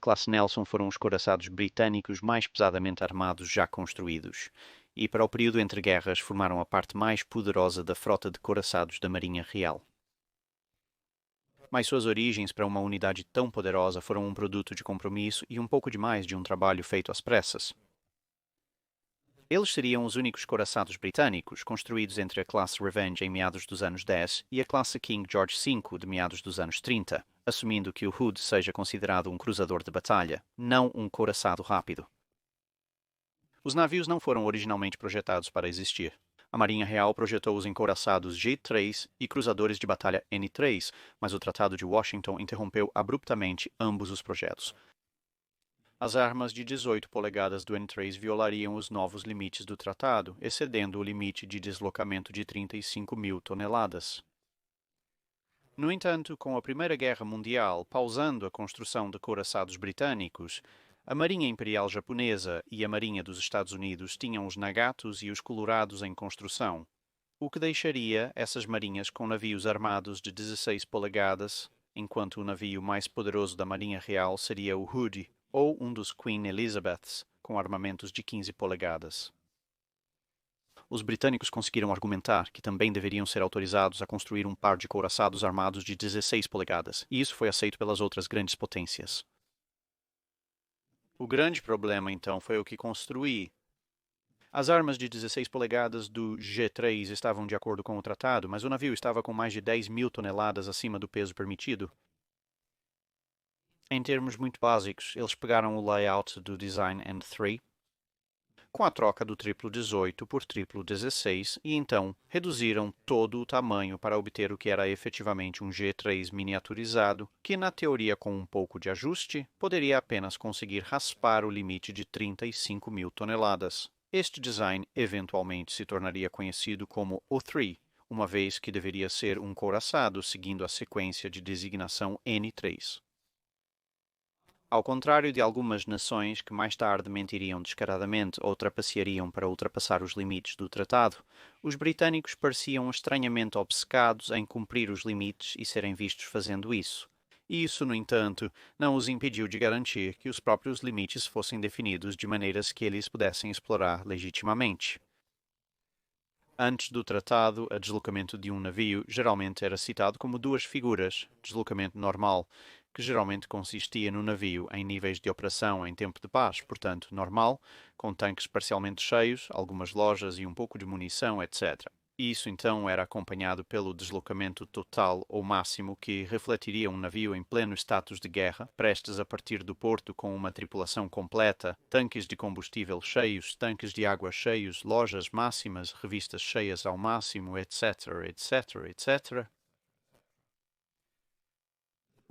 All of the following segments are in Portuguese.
classe Nelson foram os couraçados britânicos mais pesadamente armados já construídos, e para o período entre guerras formaram a parte mais poderosa da frota de couraçados da Marinha Real. Mas suas origens para uma unidade tão poderosa foram um produto de compromisso e um pouco demais de um trabalho feito às pressas. Eles seriam os únicos couraçados britânicos construídos entre a classe Revenge em meados dos anos 10 e a classe King George V de meados dos anos 30, assumindo que o Hood seja considerado um cruzador de batalha, não um couraçado rápido. Os navios não foram originalmente projetados para existir. A Marinha Real projetou os encouraçados G-3 e cruzadores de batalha N-3, mas o Tratado de Washington interrompeu abruptamente ambos os projetos. As armas de 18 polegadas do N-3 violariam os novos limites do tratado, excedendo o limite de deslocamento de 35.000 toneladas. No entanto, com a Primeira Guerra Mundial pausando a construção de couraçados britânicos, a Marinha Imperial Japonesa e a Marinha dos Estados Unidos tinham os Nagatos e os Colorados em construção, o que deixaria essas marinhas com navios armados de 16 polegadas, enquanto o navio mais poderoso da Marinha Real seria o Hood, ou um dos Queen Elizabeths, com armamentos de 15 polegadas. Os britânicos conseguiram argumentar que também deveriam ser autorizados a construir um par de couraçados armados de 16 polegadas, e isso foi aceito pelas outras grandes potências. O grande problema, então, foi o que construí. As armas de 16 polegadas do G3 estavam de acordo com o tratado, mas o navio estava com mais de 10.000 toneladas acima do peso permitido. Em termos muito básicos, eles pegaram o layout do Design N3, com a troca do triplo 18 por triplo 16, e então reduziram todo o tamanho para obter o que era efetivamente um G3 miniaturizado, que na teoria com um pouco de ajuste, poderia apenas conseguir raspar o limite de 35.000 toneladas. Este design eventualmente se tornaria conhecido como O3, uma vez que deveria ser um couraçado seguindo a sequência de designação N3. Ao contrário de algumas nações que mais tarde mentiriam descaradamente ou trapaceariam para ultrapassar os limites do tratado, os britânicos pareciam estranhamente obcecados em cumprir os limites e serem vistos fazendo isso. Isso, no entanto, não os impediu de garantir que os próprios limites fossem definidos de maneiras que eles pudessem explorar legitimamente. Antes do tratado, o deslocamento de um navio geralmente era citado como duas figuras: deslocamento normal, que geralmente consistia no navio em níveis de operação em tempo de paz, portanto, normal, com tanques parcialmente cheios, algumas lojas e um pouco de munição, etc. Isso então era acompanhado pelo deslocamento total ou máximo, que refletiria um navio em pleno status de guerra, prestes a partir do porto com uma tripulação completa, tanques de combustível cheios, tanques de água cheios, lojas máximas, revistas cheias ao máximo, etc., etc., etc.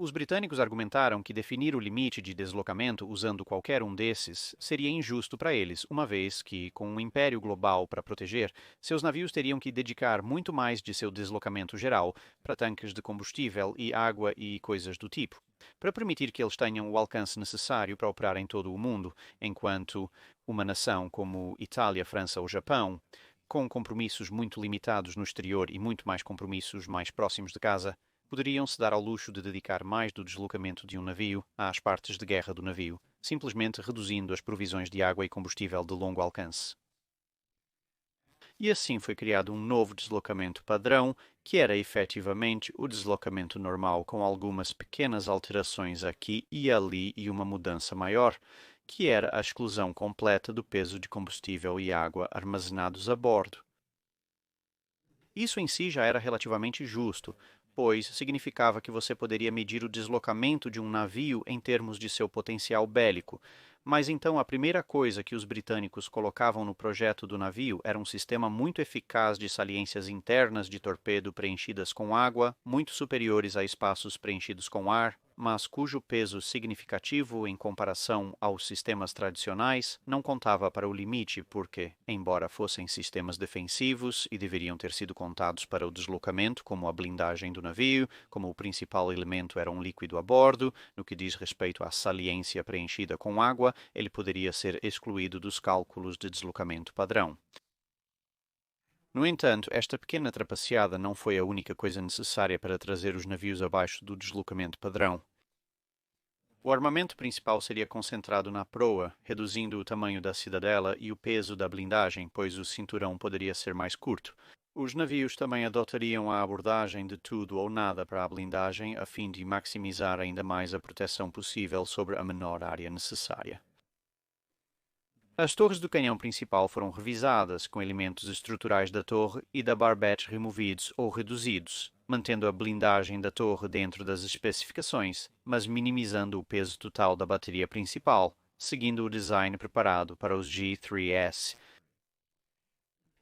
Os britânicos argumentaram que definir o limite de deslocamento usando qualquer um desses seria injusto para eles, uma vez que, com um império global para proteger, seus navios teriam que dedicar muito mais de seu deslocamento geral para tanques de combustível e água e coisas do tipo, para permitir que eles tenham o alcance necessário para operar em todo o mundo, enquanto uma nação como Itália, França ou Japão, com compromissos muito limitados no exterior e muito mais compromissos mais próximos de casa, poderiam se dar ao luxo de dedicar mais do deslocamento de um navio às partes de guerra do navio, simplesmente reduzindo as provisões de água e combustível de longo alcance. E assim foi criado um novo deslocamento padrão, que era efetivamente o deslocamento normal, com algumas pequenas alterações aqui e ali e uma mudança maior, que era a exclusão completa do peso de combustível e água armazenados a bordo. Isso em si já era relativamente justo, pois significava que você poderia medir o deslocamento de um navio em termos de seu potencial bélico. Mas então a primeira coisa que os britânicos colocavam no projeto do navio era um sistema muito eficaz de saliências internas de torpedo preenchidas com água, muito superiores a espaços preenchidos com ar, mas cujo peso significativo em comparação aos sistemas tradicionais não contava para o limite porque, embora fossem sistemas defensivos e deveriam ter sido contados para o deslocamento como a blindagem do navio, como o principal elemento era um líquido a bordo, no que diz respeito à saliência preenchida com água, ele poderia ser excluído dos cálculos de deslocamento padrão. No entanto, esta pequena trapaceada não foi a única coisa necessária para trazer os navios abaixo do deslocamento padrão. O armamento principal seria concentrado na proa, reduzindo o tamanho da cidadela e o peso da blindagem, pois o cinturão poderia ser mais curto. Os navios também adotariam a abordagem de tudo ou nada para a blindagem, a fim de maximizar ainda mais a proteção possível sobre a menor área necessária. As torres do canhão principal foram revisadas, com elementos estruturais da torre e da barbette removidos ou reduzidos, mantendo a blindagem da torre dentro das especificações, mas minimizando o peso total da bateria principal, seguindo o design preparado para os G3S.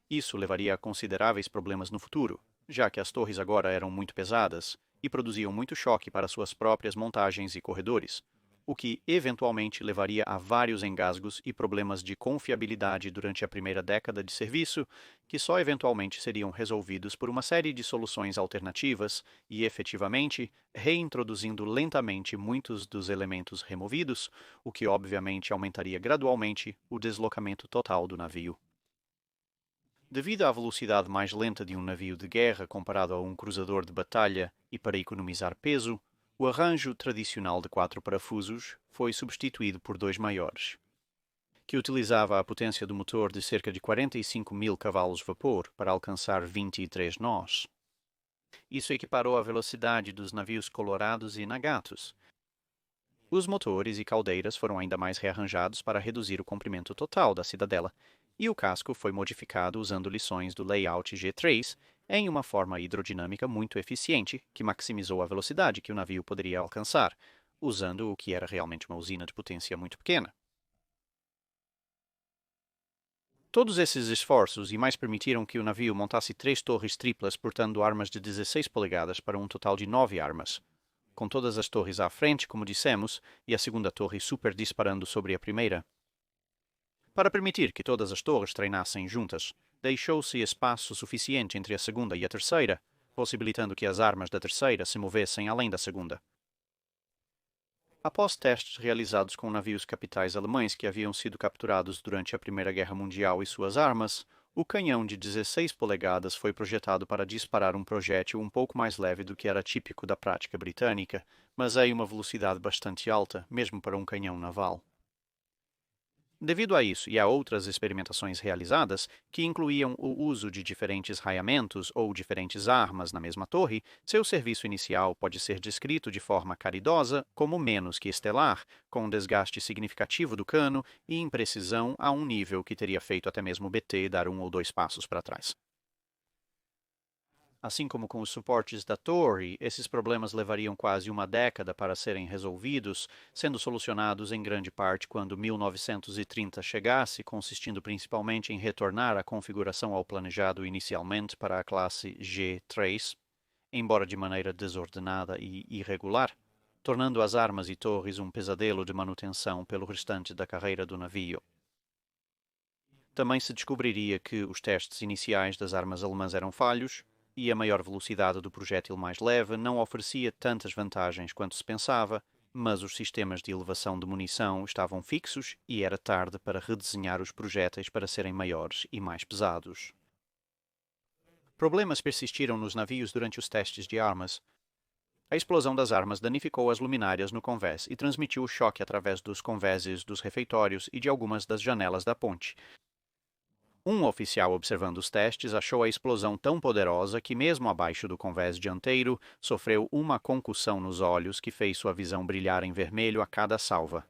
Isso levaria a consideráveis problemas no futuro, já que as torres agora eram muito pesadas e produziam muito choque para suas próprias montagens e corredores, o que eventualmente levaria a vários engasgos e problemas de confiabilidade durante a primeira década de serviço, que só eventualmente seriam resolvidos por uma série de soluções alternativas e, efetivamente, reintroduzindo lentamente muitos dos elementos removidos, o que obviamente aumentaria gradualmente o deslocamento total do navio. Devido à velocidade mais lenta de um navio de guerra comparado a um cruzador de batalha e para economizar peso, o arranjo tradicional de 4 parafusos foi substituído por 2 maiores, que utilizava a potência do motor de cerca de 45.000 cavalos-vapor para alcançar 23 nós. Isso equiparou a velocidade dos navios colorados e nagatos. Os motores e caldeiras foram ainda mais rearranjados para reduzir o comprimento total da cidadela, e o casco foi modificado usando lições do layout G3 em uma forma hidrodinâmica muito eficiente que maximizou a velocidade que o navio poderia alcançar, usando o que era realmente uma usina de potência muito pequena. Todos esses esforços e mais permitiram que o navio montasse 3 torres triplas portando armas de 16 polegadas para um total de 9 armas, com todas as torres à frente, como dissemos, e a segunda torre super disparando sobre a primeira. Para permitir que todas as torres treinassem juntas, deixou-se espaço suficiente entre a segunda e a terceira, possibilitando que as armas da terceira se movessem além da segunda. Após testes realizados com navios capitais alemães que haviam sido capturados durante a Primeira Guerra Mundial e suas armas, o canhão de 16 polegadas foi projetado para disparar um projétil um pouco mais leve do que era típico da prática britânica, mas em uma velocidade bastante alta, mesmo para um canhão naval. Devido a isso e a outras experimentações realizadas, que incluíam o uso de diferentes raiamentos ou diferentes armas na mesma torre, seu serviço inicial pode ser descrito de forma caridosa como menos que estelar, com um desgaste significativo do cano e imprecisão a um nível que teria feito até mesmo o BT dar 1 ou 2 passos para trás. Assim como com os suportes da torre, esses problemas levariam quase uma década para serem resolvidos, sendo solucionados em grande parte quando 1930 chegasse, consistindo principalmente em retornar a configuração ao planejado inicialmente para a classe G3, embora de maneira desordenada e irregular, tornando as armas e torres um pesadelo de manutenção pelo restante da carreira do navio. Também se descobriria que os testes iniciais das armas alemãs eram falhos, e a maior velocidade do projétil mais leve não oferecia tantas vantagens quanto se pensava, mas os sistemas de elevação de munição estavam fixos e era tarde para redesenhar os projéteis para serem maiores e mais pesados. Problemas persistiram nos navios durante os testes de armas. A explosão das armas danificou as luminárias no convés e transmitiu o choque através dos convéses dos refeitórios e de algumas das janelas da ponte. Um oficial observando os testes achou a explosão tão poderosa que, mesmo abaixo do convés dianteiro, sofreu uma concussão nos olhos que fez sua visão brilhar em vermelho a cada salva.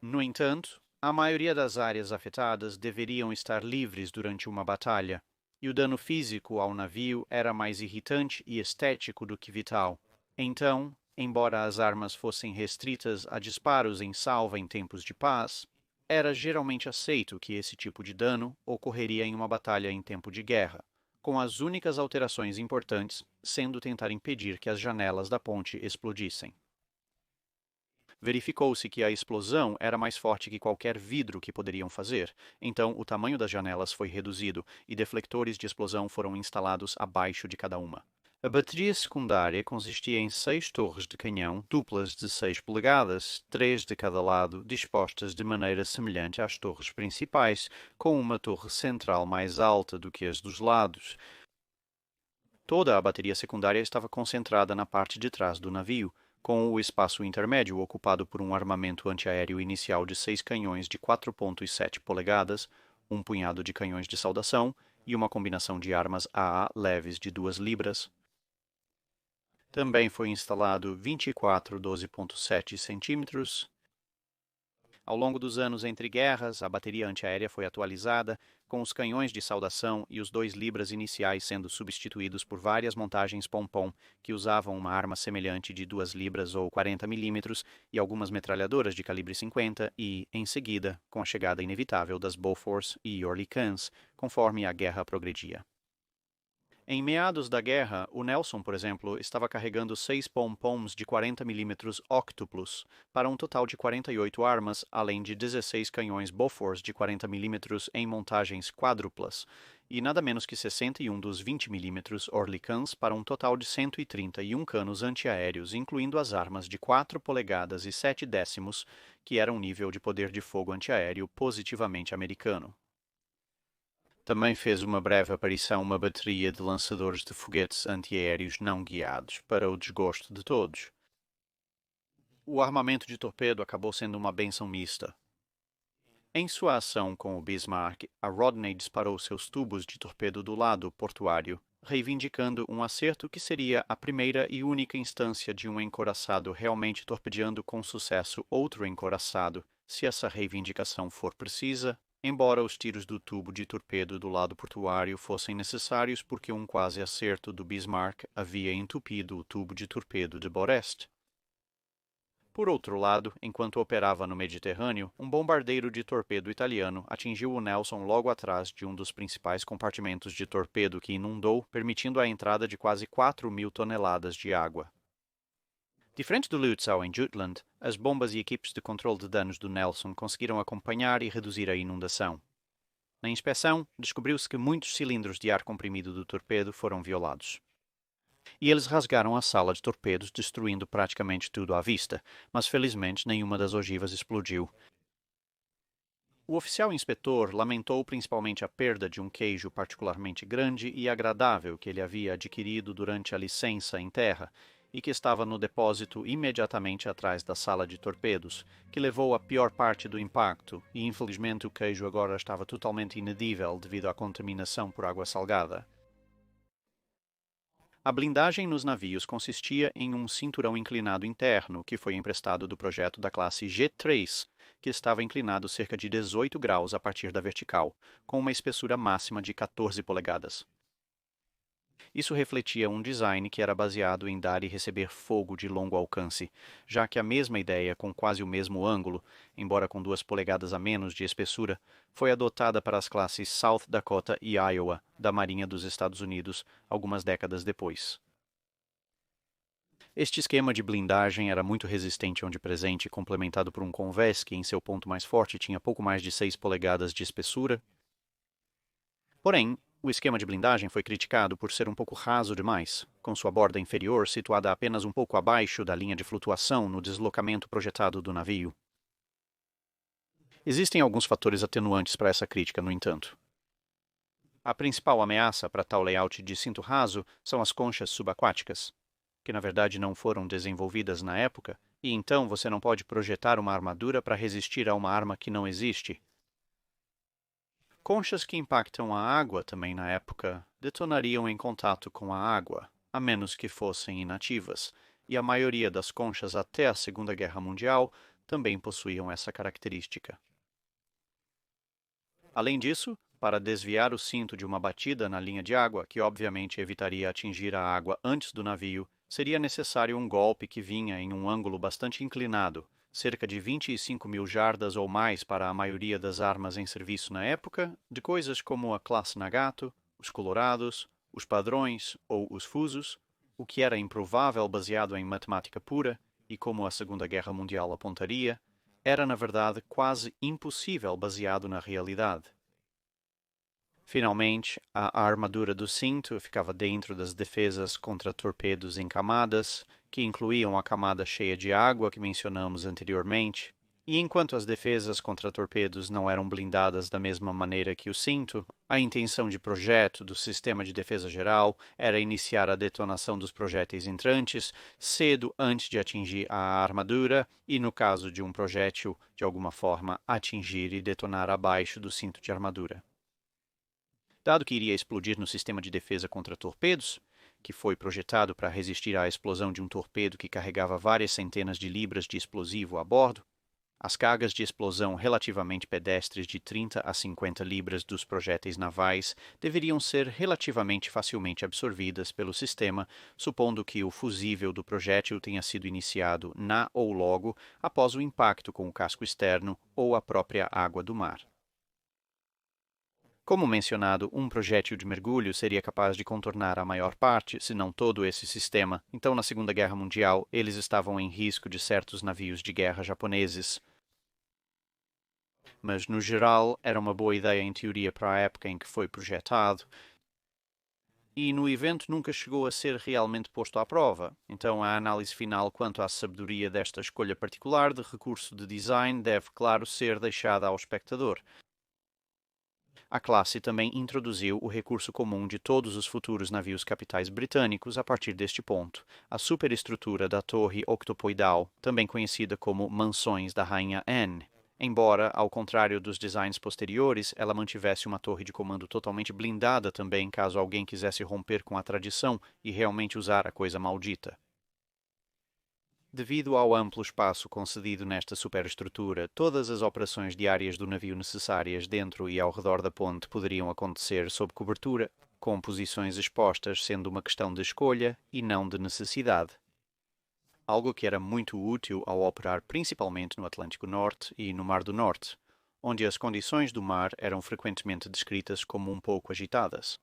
No entanto, a maioria das áreas afetadas deveriam estar livres durante uma batalha, e o dano físico ao navio era mais irritante e estético do que vital. Então, embora as armas fossem restritas a disparos em salva em tempos de paz, era geralmente aceito que esse tipo de dano ocorreria em uma batalha em tempo de guerra, com as únicas alterações importantes sendo tentar impedir que as janelas da ponte explodissem. Verificou-se que a explosão era mais forte que qualquer vidro que poderiam fazer, então o tamanho das janelas foi reduzido e deflectores de explosão foram instalados abaixo de cada uma. A bateria secundária consistia em 6 torres de canhão duplas de 6 polegadas, 3 de cada lado, dispostas de maneira semelhante às torres principais, com uma torre central mais alta do que as dos lados. Toda a bateria secundária estava concentrada na parte de trás do navio, com o espaço intermédio ocupado por um armamento antiaéreo inicial de 6 canhões de 4,7 polegadas, um punhado de canhões de saudação e uma combinação de armas AA leves de 2 libras. Também foi instalado 24 12,7 centímetros. Ao longo dos anos entre guerras, a bateria antiaérea foi atualizada, com os canhões de saudação e os 2 libras iniciais sendo substituídos por várias montagens pom-pom que usavam uma arma semelhante de 2 libras ou 40 milímetros e algumas metralhadoras de calibre 50 e, em seguida, com a chegada inevitável das Bofors e Oerlikons, conforme a guerra progredia. Em meados da guerra, o Nelson, por exemplo, estava carregando 6 pom-poms de 40 milímetros Octopus, para um total de 48 armas, além de 16 canhões Bofors de 40 milímetros em montagens quádruplas, e nada menos que 61 dos 20 milímetros Oerlikons para um total de 131 canos antiaéreos, incluindo as armas de 4 polegadas e 7 décimos, que eram um nível de poder de fogo antiaéreo positivamente americano. Também fez uma breve aparição uma bateria de lançadores de foguetes antiaéreos não guiados, para o desgosto de todos. O armamento de torpedo acabou sendo uma bênção mista. Em sua ação com o Bismarck, a Rodney disparou seus tubos de torpedo do lado portuário, reivindicando um acerto que seria a primeira e única instância de um encouraçado realmente torpedeando com sucesso outro encouraçado, se essa reivindicação for precisa, embora os tiros do tubo de torpedo do lado portuário fossem necessários porque um quase acerto do Bismarck havia entupido o tubo de torpedo de Borest. Por outro lado, enquanto operava no Mediterrâneo, um bombardeiro de torpedo italiano atingiu o Nelson logo atrás de um dos principais compartimentos de torpedo que inundou, permitindo a entrada de quase 4.000 toneladas de água. Diferente do Lutzow em Jutland, as bombas e equipes de controle de danos do Nelson conseguiram acompanhar e reduzir a inundação. Na inspeção, descobriu-se que muitos cilindros de ar comprimido do torpedo foram violados. E eles rasgaram a sala de torpedos, destruindo praticamente tudo à vista, mas felizmente nenhuma das ogivas explodiu. O oficial inspetor lamentou principalmente a perda de um queijo particularmente grande e agradável que ele havia adquirido durante a licença em terra, e que estava no depósito imediatamente atrás da sala de torpedos, que levou a pior parte do impacto, e infelizmente o queijo agora estava totalmente inedível devido à contaminação por água salgada. A blindagem nos navios consistia em um cinturão inclinado interno, que foi emprestado do projeto da classe G3, que estava inclinado cerca de 18 graus a partir da vertical, com uma espessura máxima de 14 polegadas. Isso refletia um design que era baseado em dar e receber fogo de longo alcance, já que a mesma ideia, com quase o mesmo ângulo, embora com 2 polegadas a menos de espessura, foi adotada para as classes South Dakota e Iowa da Marinha dos Estados Unidos algumas décadas depois. Este esquema de blindagem era muito resistente onde presente, complementado por um convés que, em seu ponto mais forte, tinha pouco mais de 6 polegadas de espessura. Porém, o esquema de blindagem foi criticado por ser um pouco raso demais, com sua borda inferior situada apenas um pouco abaixo da linha de flutuação no deslocamento projetado do navio. Existem alguns fatores atenuantes para essa crítica, no entanto. A principal ameaça para tal layout de cinto raso são as conchas subaquáticas, que na verdade não foram desenvolvidas na época, e então você não pode projetar uma armadura para resistir a uma arma que não existe. Conchas que impactam a água também na época detonariam em contato com a água, a menos que fossem inativas, e a maioria das conchas até a Segunda Guerra Mundial também possuíam essa característica. Além disso, para desviar o cinto de uma batida na linha de água, que obviamente evitaria atingir a água antes do navio, seria necessário um golpe que vinha em um ângulo bastante inclinado, cerca de 25.000 jardas ou mais para a maioria das armas em serviço na época, de coisas como a classe Nagato, os Colorados, os Padrões ou os Fusos, o que era improvável baseado em matemática pura e como a Segunda Guerra Mundial apontaria, era na verdade quase impossível baseado na realidade. Finalmente, a armadura do cinto ficava dentro das defesas contra torpedos em camadas, que incluíam a camada cheia de água que mencionamos anteriormente, E enquanto as defesas contra torpedos não eram blindadas da mesma maneira que o cinto, a intenção de projeto do sistema de defesa geral era iniciar a detonação dos projéteis entrantes cedo antes de atingir a armadura e, no caso de um projétil, de alguma forma, atingir e detonar abaixo do cinto de armadura. Dado que iria explodir no sistema de defesa contra torpedos, que foi projetado para resistir à explosão de um torpedo que carregava várias centenas de libras de explosivo a bordo, as cargas de explosão relativamente pedestres de 30 a 50 libras dos projéteis navais deveriam ser relativamente facilmente absorvidas pelo sistema, supondo que o fusível do projétil tenha sido iniciado na ou logo após o impacto com o casco externo ou a própria água do mar. Como mencionado, um projétil de mergulho seria capaz de contornar a maior parte, se não todo esse sistema, então na Segunda Guerra Mundial eles estavam em risco de certos navios de guerra japoneses. Mas, no geral, era uma boa ideia em teoria para a época em que foi projetado, e no evento nunca chegou a ser realmente posto à prova, então a análise final quanto à sabedoria desta escolha particular de recurso de design deve, claro, ser deixada ao espectador. A classe também introduziu o recurso comum de todos os futuros navios capitais britânicos a partir deste ponto, a superestrutura da torre octopoidal, também conhecida como mansões da Rainha Anne. Embora, ao contrário dos designs posteriores, ela mantivesse uma torre de comando totalmente blindada também caso alguém quisesse romper com a tradição e realmente usar a coisa maldita. Devido ao amplo espaço concedido nesta superestrutura, todas as operações diárias do navio necessárias dentro e ao redor da ponte poderiam acontecer sob cobertura, com posições expostas sendo uma questão de escolha e não de necessidade. Algo que era muito útil ao operar principalmente no Atlântico Norte e no Mar do Norte, onde as condições do mar eram frequentemente descritas como um pouco agitadas.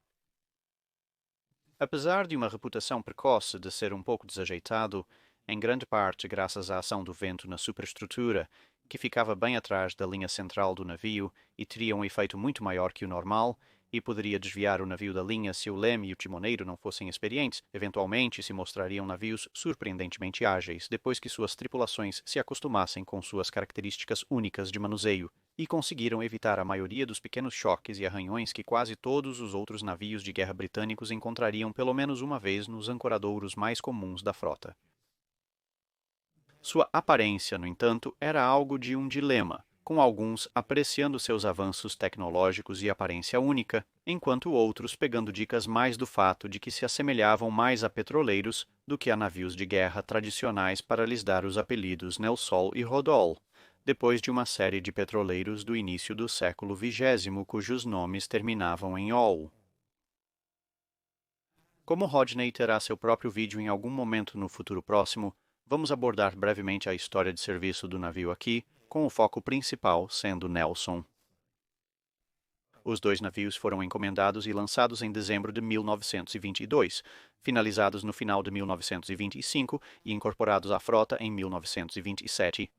Apesar de uma reputação precoce de ser um pouco desajeitado, em grande parte graças à ação do vento na superestrutura, que ficava bem atrás da linha central do navio e teria um efeito muito maior que o normal, e poderia desviar o navio da linha se o leme e o timoneiro não fossem experientes, eventualmente se mostrariam navios surpreendentemente ágeis depois que suas tripulações se acostumassem com suas características únicas de manuseio e conseguiram evitar a maioria dos pequenos choques e arranhões que quase todos os outros navios de guerra britânicos encontrariam pelo menos uma vez nos ancoradouros mais comuns da frota. Sua aparência, no entanto, era algo de um dilema, com alguns apreciando seus avanços tecnológicos e aparência única, enquanto outros pegando dicas mais do fato de que se assemelhavam mais a petroleiros do que a navios de guerra tradicionais para lhes dar os apelidos Nelsol e Rodol, depois de uma série de petroleiros do início do século XX cujos nomes terminavam em ol. Como Rodney terá seu próprio vídeo em algum momento no futuro próximo, vamos abordar brevemente a história de serviço do navio aqui, com o foco principal sendo Nelson. Os dois navios foram encomendados e lançados em dezembro de 1922, finalizados no final de 1925 e incorporados à frota em 1927.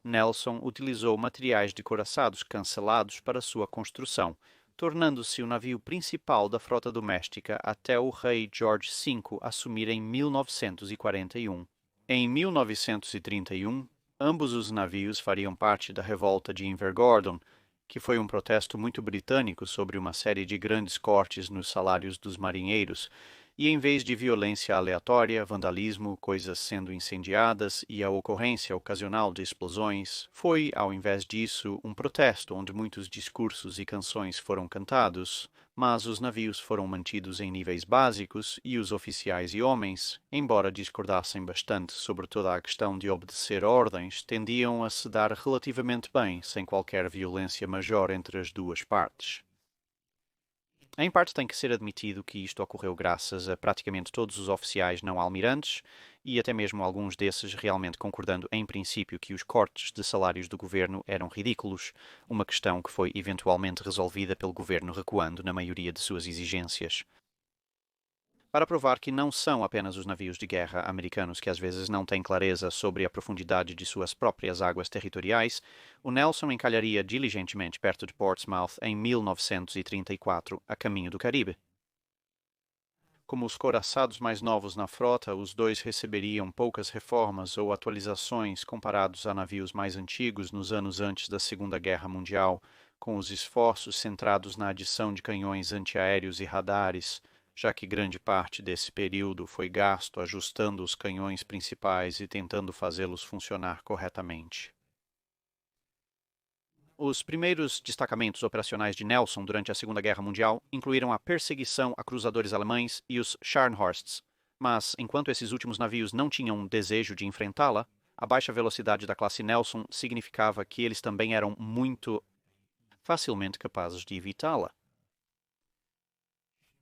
Nelson utilizou materiais decoraçados cancelados para sua construção, tornando-se o navio principal da frota doméstica até o rei George V assumir em 1941. Em 1931, ambos os navios fariam parte da revolta de Invergordon, que foi um protesto muito britânico sobre uma série de grandes cortes nos salários dos marinheiros, e em vez de violência aleatória, vandalismo, coisas sendo incendiadas e a ocorrência ocasional de explosões, foi, ao invés disso, um protesto onde muitos discursos e canções foram cantados, mas os navios foram mantidos em níveis básicos e os oficiais e homens, embora discordassem bastante sobre toda a questão de obedecer ordens, tendiam a se dar relativamente bem, sem qualquer violência major entre as duas partes. Em parte tem que ser admitido que isto ocorreu graças a praticamente todos os oficiais não almirantes e até mesmo alguns desses realmente concordando em princípio que os cortes de salários do governo eram ridículos, uma questão que foi eventualmente resolvida pelo governo recuando na maioria de suas exigências. Para provar que não são apenas os navios de guerra americanos que às vezes não têm clareza sobre a profundidade de suas próprias águas territoriais, o Nelson encalharia diligentemente perto de Portsmouth em 1934, a caminho do Caribe. Como os couraçados mais novos na frota, os dois receberiam poucas reformas ou atualizações comparados a navios mais antigos nos anos antes da Segunda Guerra Mundial, com os esforços centrados na adição de canhões antiaéreos e radares, já que grande parte desse período foi gasto ajustando os canhões principais e tentando fazê-los funcionar corretamente. Os primeiros destacamentos operacionais de Nelson durante a Segunda Guerra Mundial incluíram a perseguição a cruzadores alemães e os Scharnhorsts, mas enquanto esses últimos navios não tinham um desejo de enfrentá-la, a baixa velocidade da classe Nelson significava que eles também eram muito facilmente capazes de evitá-la.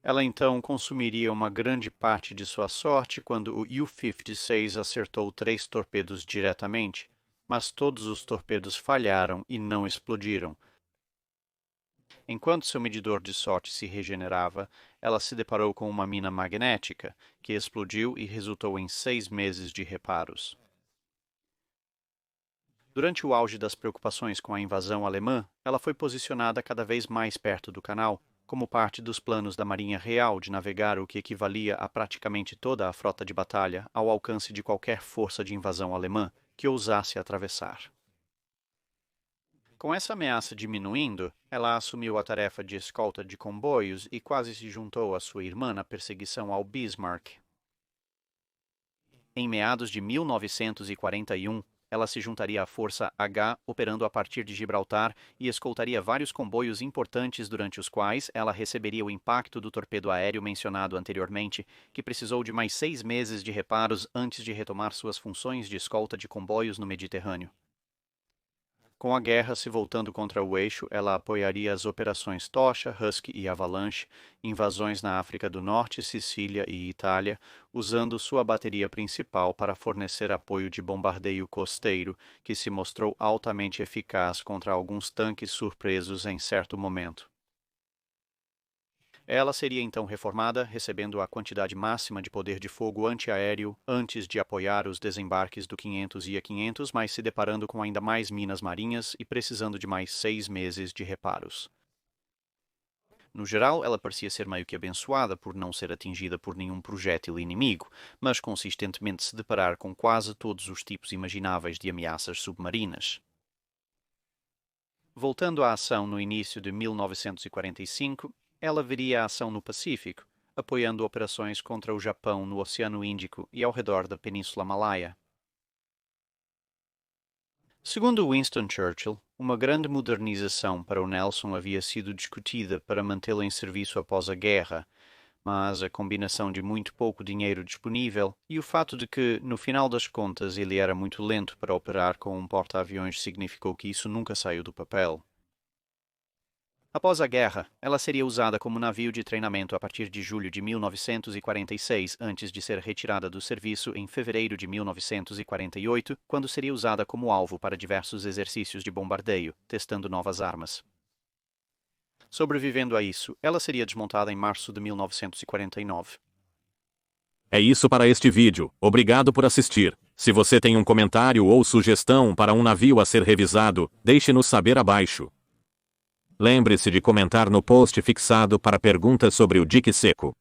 Ela então consumiria uma grande parte de sua sorte quando o U-56 acertou 3 torpedos diretamente, mas todos os torpedos falharam e não explodiram. Enquanto seu medidor de sorte se regenerava, ela se deparou com uma mina magnética, que explodiu e resultou em 6 meses de reparos. Durante o auge das preocupações com a invasão alemã, ela foi posicionada cada vez mais perto do canal, como parte dos planos da Marinha Real de navegar o que equivalia a praticamente toda a frota de batalha ao alcance de qualquer força de invasão alemã que ousasse atravessar. Com essa ameaça diminuindo, ela assumiu a tarefa de escolta de comboios e quase se juntou à sua irmã na perseguição ao Bismarck. Em meados de 1941, ela se juntaria à Força H, operando a partir de Gibraltar, e escoltaria vários comboios importantes durante os quais ela receberia o impacto do torpedo aéreo mencionado anteriormente, que precisou de mais 6 meses de reparos antes de retomar suas funções de escolta de comboios no Mediterrâneo. Com a guerra se voltando contra o eixo, ela apoiaria as operações Tocha, Husky e Avalanche, invasões na África do Norte, Sicília e Itália, usando sua bateria principal para fornecer apoio de bombardeio costeiro, que se mostrou altamente eficaz contra alguns tanques surpresos em certo momento. Ela seria então reformada, recebendo a quantidade máxima de poder de fogo antiaéreo antes de apoiar os desembarques do 500 e A-500, mas se deparando com ainda mais minas marinhas e precisando de mais 6 meses de reparos. No geral, ela parecia ser meio que abençoada por não ser atingida por nenhum projétil inimigo, mas consistentemente se deparar com quase todos os tipos imagináveis de ameaças submarinas. Voltando à ação no início de 1945, ela veria a ação no Pacífico, apoiando operações contra o Japão no Oceano Índico e ao redor da Península Malaia. Segundo Winston Churchill, uma grande modernização para o Nelson havia sido discutida para mantê-lo em serviço após a guerra, mas a combinação de muito pouco dinheiro disponível e o fato de que, no final das contas, ele era muito lento para operar com um porta-aviões significou que isso nunca saiu do papel. Após a guerra, ela seria usada como navio de treinamento a partir de julho de 1946, antes de ser retirada do serviço em fevereiro de 1948, quando seria usada como alvo para diversos exercícios de bombardeio, testando novas armas. Sobrevivendo a isso, ela seria desmontada em março de 1949. É isso para este vídeo, obrigado por assistir. Se você tem um comentário ou sugestão para um navio a ser revisado, deixe-nos saber abaixo. Lembre-se de comentar no post fixado para perguntas sobre o dique seco.